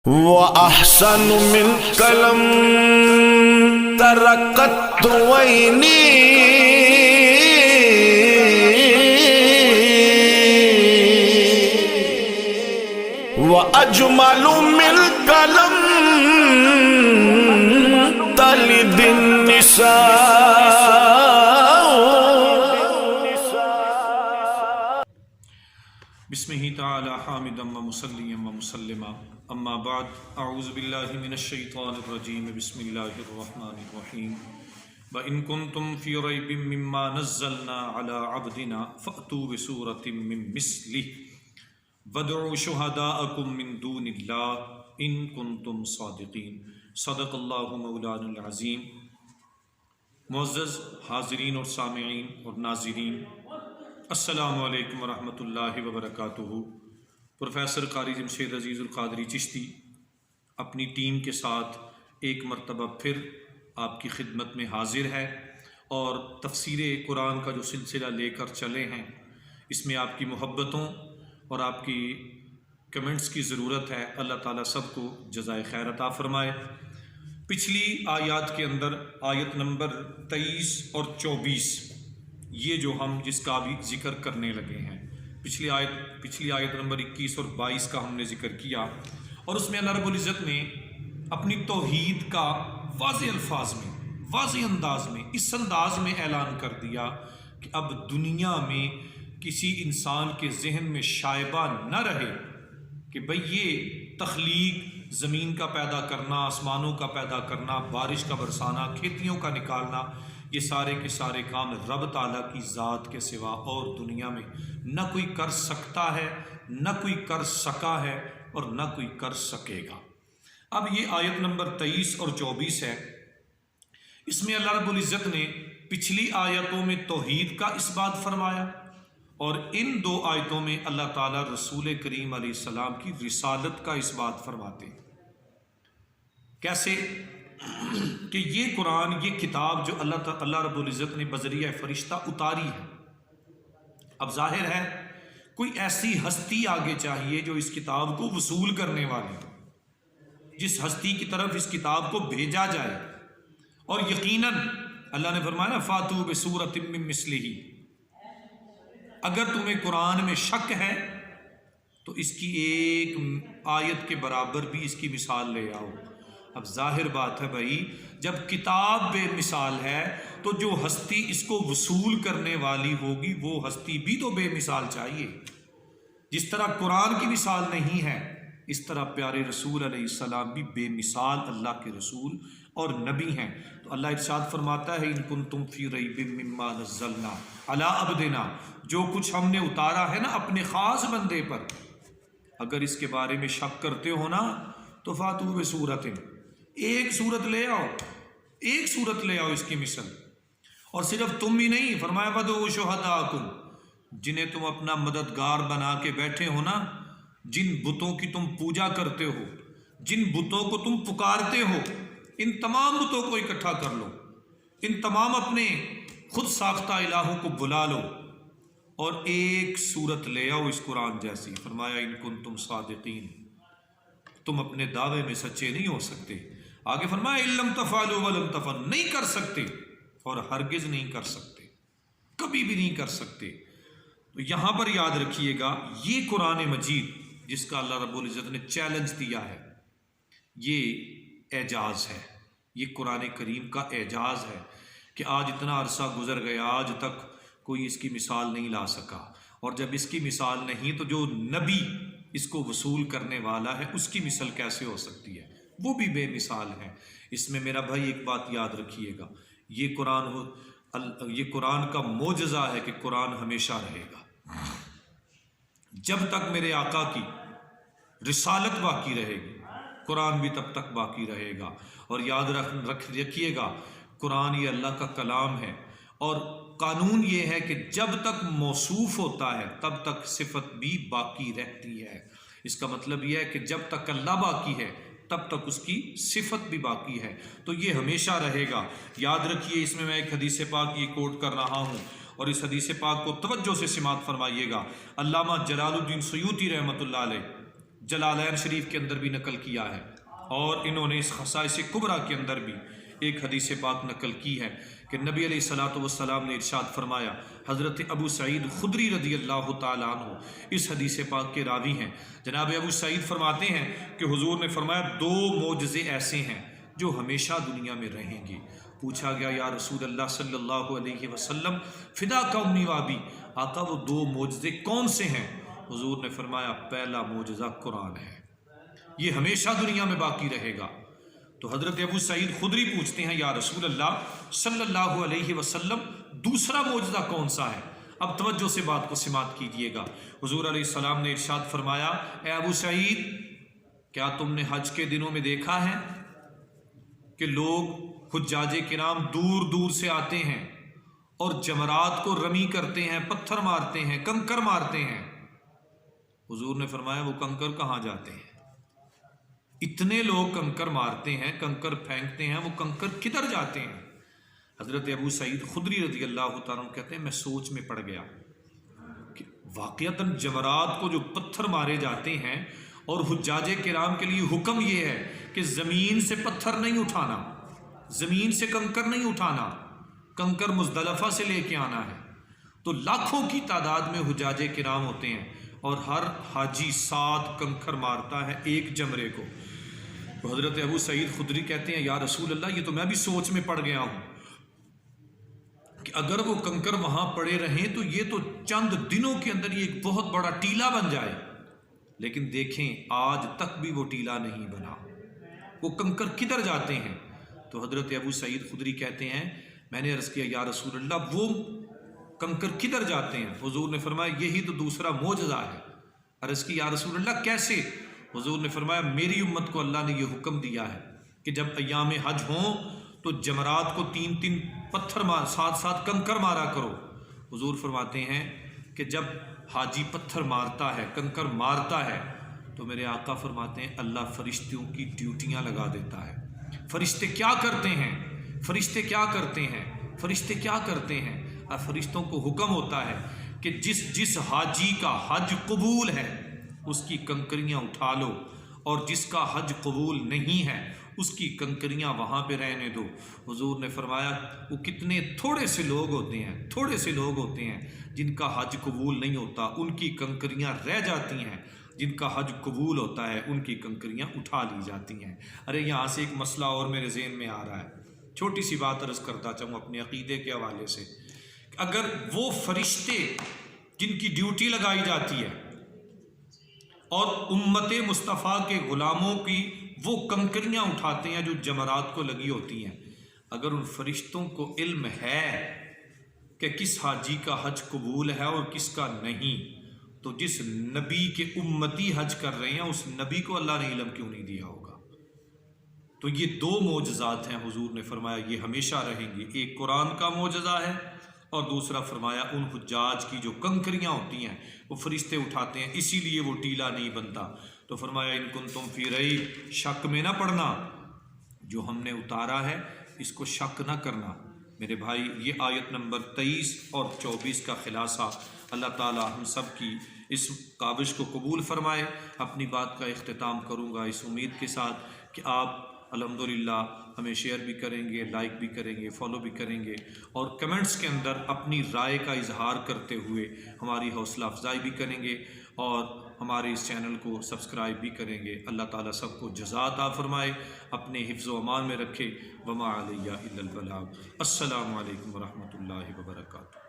وأحسن من قلم تركت ويني وأجمل من قلم تلد النساء. بسمہ تعالی حامدا و مصلیا و مسلما اما بعد اعوذ باللہ من الشیطان الرجیم بسم اللہ الرحمن الرحیم وَإِن كُنتُمْ فِي رَيْبٍ مِّمَّا نَزَّلْنَا عَلَىٰ عَبْدِنَا فَأْتُوا بِسُورَةٍ مِّن مِّثْلِهِ وَادْعُوا شُهَدَاءَكُم مِّن دُونِ اللَّهِ إِن كُنتُمْ صَادِقِينَ. صدق اللہ مولانا العظیم. معزز حاضرین اور سامعین اور ناظرین، السلام علیکم ورحمۃ اللہ وبرکاتہ. پروفیسر قاری جمشید عزیز القادری چشتی اپنی ٹیم کے ساتھ ایک مرتبہ پھر آپ کی خدمت میں حاضر ہے اور تفسیر قرآن کا جو سلسلہ لے کر چلے ہیں، اس میں آپ کی محبتوں اور آپ کی کمنٹس کی ضرورت ہے. اللہ تعالیٰ سب کو جزائے خیر عطا فرمائے. پچھلی آیات کے اندر آیت نمبر 23 اور 24 یہ جو ہم جس کا بھی ذکر کرنے لگے ہیں، پچھلی آیت نمبر 21 اور 22 کا ہم نے ذکر کیا، اور اس میں اللہ رب العزت نے اپنی توحید کا واضح الفاظ میں، واضح انداز میں، اس انداز میں اعلان کر دیا کہ اب دنیا میں کسی انسان کے ذہن میں شائبہ نہ رہے کہ بھئی یہ تخلیق، زمین کا پیدا کرنا، آسمانوں کا پیدا کرنا، بارش کا برسانا، کھیتیوں کا نکالنا، یہ سارے کے سارے کام رب تعالیٰ کی ذات کے سوا اور دنیا میں نہ کوئی کر سکتا ہے، نہ کوئی کر سکا ہے اور نہ کوئی کر سکے گا. اب یہ آیت نمبر 23 اور 24 ہے. اس میں اللہ رب العزت نے پچھلی آیتوں میں توحید کا اس بات فرمایا، اور ان دو آیتوں میں اللہ تعالیٰ رسول کریم علیہ السلام کی رسالت کا اس بات فرماتے ہیں. کیسے کہ یہ قرآن، یہ کتاب جو اللہ رب العزت نے بذریعہ فرشتہ اتاری ہے، اب ظاہر ہے کوئی ایسی ہستی آگے چاہیے جو اس کتاب کو وصول کرنے والی ہو، جس ہستی کی طرف اس کتاب کو بھیجا جائے. اور یقیناً اللہ نے فرمایا فاتو بسورۃ من مثلہ، اگر تمہیں قرآن میں شک ہے تو اس کی ایک آیت کے برابر بھی اس کی مثال لے آؤ. اب ظاہر بات ہے بھائی، جب کتاب بے مثال ہے تو جو ہستی اس کو وصول کرنے والی ہوگی وہ ہستی بھی تو بے مثال چاہیے. جس طرح قرآن کی مثال نہیں ہے، اس طرح پیارے رسول علیہ السلام بھی بے مثال اللہ کے رسول اور نبی ہیں. تو اللہ ارشاد فرماتا ہے ان کنتم فی ریب مما نزلنا علی عبدنا، جو کچھ ہم نے اتارا ہے نا اپنے خاص بندے پر، اگر اس کے بارے میں شک کرتے ہو نا تو فاتو بسورۃ، ایک صورت لے آؤ، ایک صورت لے آؤ اس کی مثل. اور صرف تم ہی نہیں، فرمایا وَادْعُوا شُهَدَاءَكُمْ، جنہیں تم اپنا مددگار بنا کے بیٹھے ہو نا، جن بتوں کی تم پوجا کرتے ہو، جن بتوں کو تم پکارتے ہو، ان تمام بتوں کو اکٹھا کر لو، ان تمام اپنے خود ساختہ الہوں کو بلا لو اور ایک صورت لے آؤ اس قرآن جیسی. فرمایا ان کنتم صادقین، تم اپنے دعوے میں سچے نہیں ہو سکتے. آگے فرمایا ان لم تفعلوا ولن تفعلوا، نہیں کر سکتے اور ہرگز نہیں کر سکتے، کبھی بھی نہیں کر سکتے. تو یہاں پر یاد رکھیے گا، یہ قرآن مجید جس کا اللہ رب العزت نے چیلنج دیا ہے، یہ اعجاز ہے، یہ قرآن کریم کا اعجاز ہے کہ آج اتنا عرصہ گزر گیا، آج تک کوئی اس کی مثال نہیں لا سکا. اور جب اس کی مثال نہیں تو جو نبی اس کو وصول کرنے والا ہے اس کی مثال کیسے ہو سکتی ہے؟ وہ بھی بے مثال ہے. اس میں میرا بھائی ایک بات یاد رکھیے گا، یہ قرآن کا معجزہ ہے کہ قرآن ہمیشہ رہے گا. جب تک میرے آقا کی رسالت باقی رہے گی قرآن بھی تب تک باقی رہے گا. اور یاد رکھیے گا قرآن یہ اللہ کا کلام ہے، اور قانون یہ ہے کہ جب تک موصوف ہوتا ہے تب تک صفت بھی باقی رہتی ہے. اس کا مطلب یہ ہے کہ جب تک اللہ باقی ہے تب تک اس کی صفت بھی باقی ہے، تو یہ ہمیشہ رہے گا. یاد رکھیے، اس میں ایک حدیث پاک یہ کوٹ کر رہا ہوں، اور اس حدیث پاک کو توجہ سے سماعت فرمائیے گا. علامہ جلال الدین سیوطی رحمۃ اللہ علیہ जलालैन शरीफ के अंदर भी नकल किया है, और इन्होंने इस खसाइस कुबरा के अंदर भी एक हदीस पाक नकल की है कि नबी अलैहिस्सलातु वस्सलाम ने इरशाद फरमाया। हज़रत अबू सईद खुदरी रज़ी अल्लाह ताला अन्हु इस हदीस पाक के रावी हैं। जनाब अबू सईद फरमाते हैं कि हुजूर ने फरमाया, दो मोजज़े ऐसे हैं जो हमेशा दुनिया में रहेंगे। पूछा गया, या रसूल अल्लाह सल्लल्लाहु अलैहि वसल्लम, फिदा का उम्मी वाबी, आका वो दो मोजज़े कौन से हैं? हुजूर ने फरमाया, पहला मोजज़ा कुरान है, ये हमेशा दुनिया में बाकी रहेगा। तो हज़रत अबू सईद खुदरी पूछते हैं, या रसूल अल्लाह सल्लल्लाहु अलैहि वसल्लम, दूसरा मोजज़ा कौन सा है? अब तवज्जो से बात को समात कीजिएगा। हुजूर अलैहिस्सलाम ने इरशाद फरमाया, ए अबू सईद, क्या तुमने हज के दिनों में देखा है कि लोग हुज्जाजे किराम दूर दूर से आते हैं और जमरात को रमी करते हैं, पत्थर मारते हैं, कंकर मारते हैं? हुजूर ने फरमाया, वो कंकर कहाँ जाते हैं? इतने लोग कंकर मारते हैं, कंकर फेंकते हैं, वो कंकर किधर जाते हैं? हज़रत अबू सईद खुदरी रज़ी अल्लाह तआला अन्हु कहते हैं, मैं सोच में पड़ गया कि वाक़ियतन जमरात को जो पत्थर मारे जाते हैं, और हुज्जाजे किराम के लिए हुक्म ये है कि ज़मीन से पत्थर नहीं उठाना, ज़मीन से कंकर नहीं उठाना, कंकर मुज़दलिफ़ा से लेके आना है। तो लाखों की तादाद में हुज्जाजे किराम होते हैं, और हर हाजी 7 कंकर मारता है एक जमरे को। तो हज़रत अबू सईद खुदरी कहते हैं, या रसूल अल्लाह, ये तो मैं भी सोच में पड़ गया हूँ कि अगर वो कंकर वहाँ पड़े रहें तो ये तो चंद दिनों के अंदर ये एक बहुत बड़ा टीला बन जाए। लेकिन देखें, आज तक भी वो टीला नहीं बना, वो कंकर किधर जाते हैं? तो हज़रत अबू सईद खुदरी कहते हैं, मैंने अर्ज़ किया, या रसूल अल्लाह, वो कंकर किधर जाते हैं? हुजूर ने फरमाया, यही तो दूसरा मोजज़ा है। अर्ज़ की, या रसूल अल्लाह, कैसे? हुजूर ने फरमाया, मेरी उम्मत को अल्लाह ने ये हुक्म दिया है कि जब अय्याम हज हों तो जमरात को 3-3 पत्थर मार, 7-7 कंकर मारा करो। हुजूर फरमाते हैं कि जब हाजी पत्थर मारता है, कंकर मारता है, तो मेरे आका फरमाते हैं, अल्लाह फरिश्तों की ड्यूटियाँ लगा देता है। फरिश्ते क्या करते हैं? फरिश्ते क्या करते हैं? फरिश्ते क्या करते हैं? और फरिश्तों को हुक्म होता है कि जिस हाजी का हज कबूल है उसकी कंकरियाँ उठा लो, और जिसका हज कबूल नहीं है उसकी कंकरियाँ वहाँ पे रहने दो। हुजूर ने फरमाया, वो कितने थोड़े से लोग होते हैं, थोड़े से लोग होते हैं जिनका हज कबूल नहीं होता, उनकी कंकरियाँ रह जाती हैं, जिनका हज कबूल होता है उनकी कंकरियाँ उठा ली जाती हैं। अरे यहाँ से एक मसला और मेरे ज़हन में आ रहा है, छोटी सी बात अर्ज़ करता चाहूँ अपने अक़ीदे के हवाले से। अगर वो फरिश्ते जिनकी ड्यूटी लगाई जाती है और उम्मत मुस्तफ़ा के ग़ुलामों की वो कंकरियाँ उठाते हैं जो जमरात को लगी होती हैं, अगर उन फरिश्तों को इल्म है कि किस हाजी का हज कबूल है और किसका नहीं, तो जिस नबी के उम्मती हज कर रहे हैं उस नबी को अल्लाह ने इल्म क्यों नहीं दिया होगा? तो ये 2 मोजज़ात हैं, हुजूर ने फरमाया ये हमेशा रहेंगे। एक कुरान का मोजज़ा है, और दूसरा फरमाया उन हुज्जाज की जो कंकरियाँ होती हैं वो फरिश्ते उठाते हैं, इसीलिए वो टीला नहीं बनता। तो फरमाया, इन कुंतुम फी रैब, शक में ना पड़ना, जो हमने उतारा है इसको शक ना करना। मेरे भाई, ये आयत नंबर 23 और 24 का खुलासा। अल्लाह ताला हम सब की इस काविश को कबूल फरमाए। अपनी बात का इख्तिताम करूँगा इस उम्मीद के साथ कि आप अल्हम्दुलिल्लाह हमें शेयर भी करेंगे, लाइक भी करेंगे, फॉलो भी करेंगे, और कमेंट्स के अंदर अपनी राय का इजहार करते हुए हमारी हौसला अफजाई भी करेंगे, और हमारे इस चैनल को सब्सक्राइब भी करेंगे। अल्लाह ताला सबको जज़ा अता फरमाए, अपने हिफ्ज़ व अमान में रखे। वमा अलैया इल्लल बलाग। अस्सलामु अलैकुम व रहमतुल्लाहि व बरकातुहू।